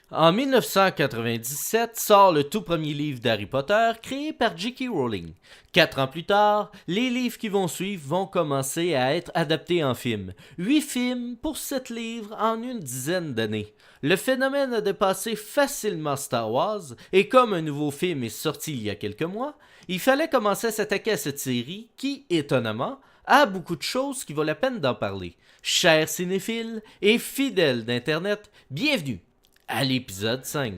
En 1997 sort le tout premier livre d'Harry Potter créé par J.K. Rowling. 4 ans plus tard, les livres qui vont suivre vont commencer à être adaptés en films. 8 films pour 7 livres en une dizaine d'années. Le phénomène a dépassé facilement Star Wars, et comme un nouveau film est sorti il y a quelques mois, il fallait commencer à s'attaquer à cette série qui, étonnamment, a beaucoup de choses qui vaut la peine d'en parler. Chers cinéphiles et fidèles d'Internet, bienvenue à l'épisode 5.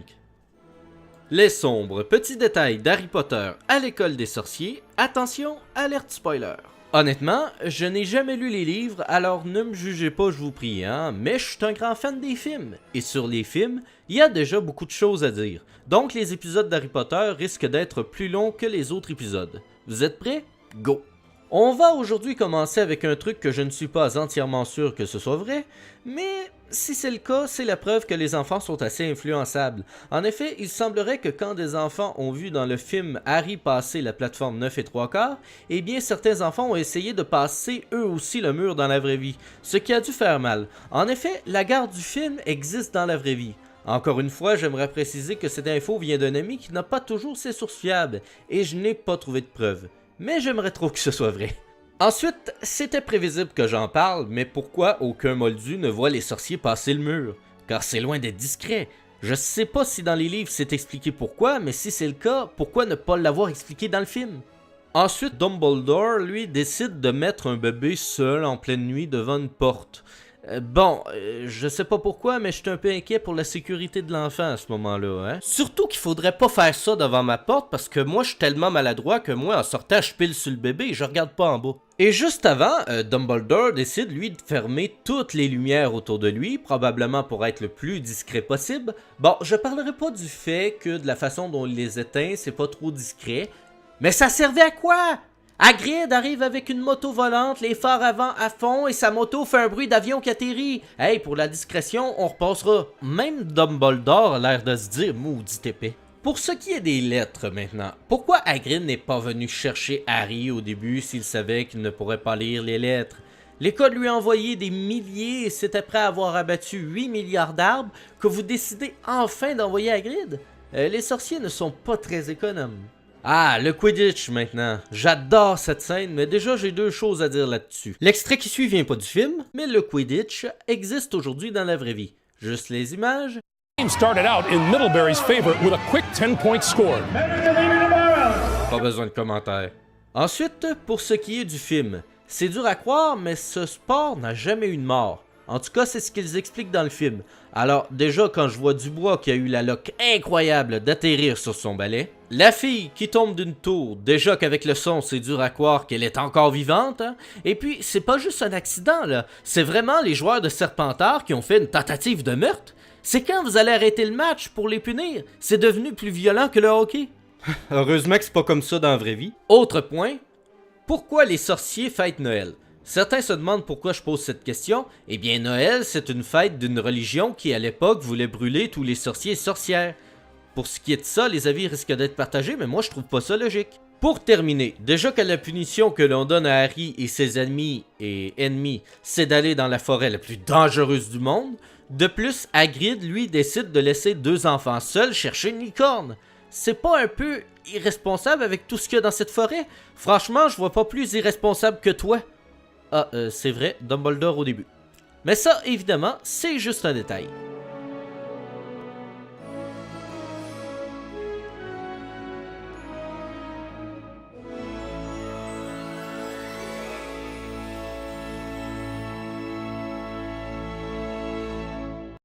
Les sombres petits détails d'Harry Potter à l'école des sorciers, attention, alerte spoiler. Honnêtement, je n'ai jamais lu les livres, alors ne me jugez pas, je vous prie, mais je suis un grand fan des films. Et sur les films, il y a déjà beaucoup de choses à dire. Donc les épisodes d'Harry Potter risquent d'être plus longs que les autres épisodes. Vous êtes prêts? Go! On va aujourd'hui commencer avec un truc que je ne suis pas entièrement sûr que ce soit vrai, mais si c'est le cas, c'est la preuve que les enfants sont assez influençables. En effet, il semblerait que quand des enfants ont vu dans le film Harry passer la plateforme 9 3/4, eh bien certains enfants ont essayé de passer eux aussi le mur dans la vraie vie, ce qui a dû faire mal. En effet, la gare du film existe dans la vraie vie. Encore une fois, j'aimerais préciser que cette info vient d'un ami qui n'a pas toujours ses sources fiables, et je n'ai pas trouvé de preuves. Mais j'aimerais trop que ce soit vrai. Ensuite, c'était prévisible que j'en parle, mais pourquoi aucun moldu ne voit les sorciers passer le mur? Car c'est loin d'être discret. Je sais pas si dans les livres c'est expliqué pourquoi, mais si c'est le cas, pourquoi ne pas l'avoir expliqué dans le film? Ensuite, Dumbledore, lui, décide de mettre un bébé seul en pleine nuit devant une porte. Je sais pas pourquoi, mais je suis un peu inquiet pour la sécurité de l'enfant à ce moment-là, hein. Surtout qu'il faudrait pas faire ça devant ma porte, parce que moi je suis tellement maladroit que moi en sortant je pile sur le bébé et je regarde pas en bas. Et juste avant, Dumbledore décide lui de fermer toutes les lumières autour de lui, probablement pour être le plus discret possible. Bon, je parlerai pas du fait que de la façon dont il les éteint, c'est pas trop discret, mais ça servait à quoi? Hagrid arrive avec une moto volante, les phares avant à fond et sa moto fait un bruit d'avion qui atterrit. Hey, pour la discrétion, on repassera. Même Dumbledore a l'air de se dire maudit épais. Pour ce qui est des lettres maintenant, pourquoi Hagrid n'est pas venu chercher Harry au début s'il savait qu'il ne pourrait pas lire les lettres? L'école lui a envoyé des milliers et c'est après avoir abattu 8 milliards d'arbres que vous décidez enfin d'envoyer Hagrid? Les sorciers ne sont pas très économes. Ah, le Quidditch maintenant. J'adore cette scène, mais déjà j'ai deux choses à dire là-dessus. L'extrait qui suit vient pas du film, mais le Quidditch existe aujourd'hui dans la vraie vie. Juste les images. Started out in Middlebury's favor with a quick 10-point score. Pas besoin de commentaires. Ensuite, pour ce qui est du film, c'est dur à croire, mais ce sport n'a jamais eu de mort. En tout cas, c'est ce qu'ils expliquent dans le film. Alors, déjà, quand je vois Dubois qui a eu la loque incroyable d'atterrir sur son balai, la fille qui tombe d'une tour, déjà qu'avec le son, c'est dur à croire qu'elle est encore vivante, hein? Et puis, c'est pas juste un accident, là. C'est vraiment les joueurs de Serpentard qui ont fait une tentative de meurtre. C'est quand vous allez arrêter le match pour les punir? C'est devenu plus violent que le hockey. Heureusement que c'est pas comme ça dans la vraie vie. Autre point, pourquoi les sorciers fêtent Noël? Certains se demandent pourquoi je pose cette question. Eh bien, Noël, c'est une fête d'une religion qui, à l'époque, voulait brûler tous les sorciers et sorcières. Pour ce qui est de ça, les avis risquent d'être partagés, mais moi, je trouve pas ça logique. Pour terminer, déjà que la punition que l'on donne à Harry et ses amis et ennemis, c'est d'aller dans la forêt la plus dangereuse du monde, de plus, Hagrid, lui, décide de laisser 2 enfants seuls chercher une licorne. C'est pas un peu irresponsable avec tout ce qu'il y a dans cette forêt? Franchement, je vois pas plus irresponsable que toi. Ah, c'est vrai, Dumbledore au début. Mais ça, évidemment, c'est juste un détail.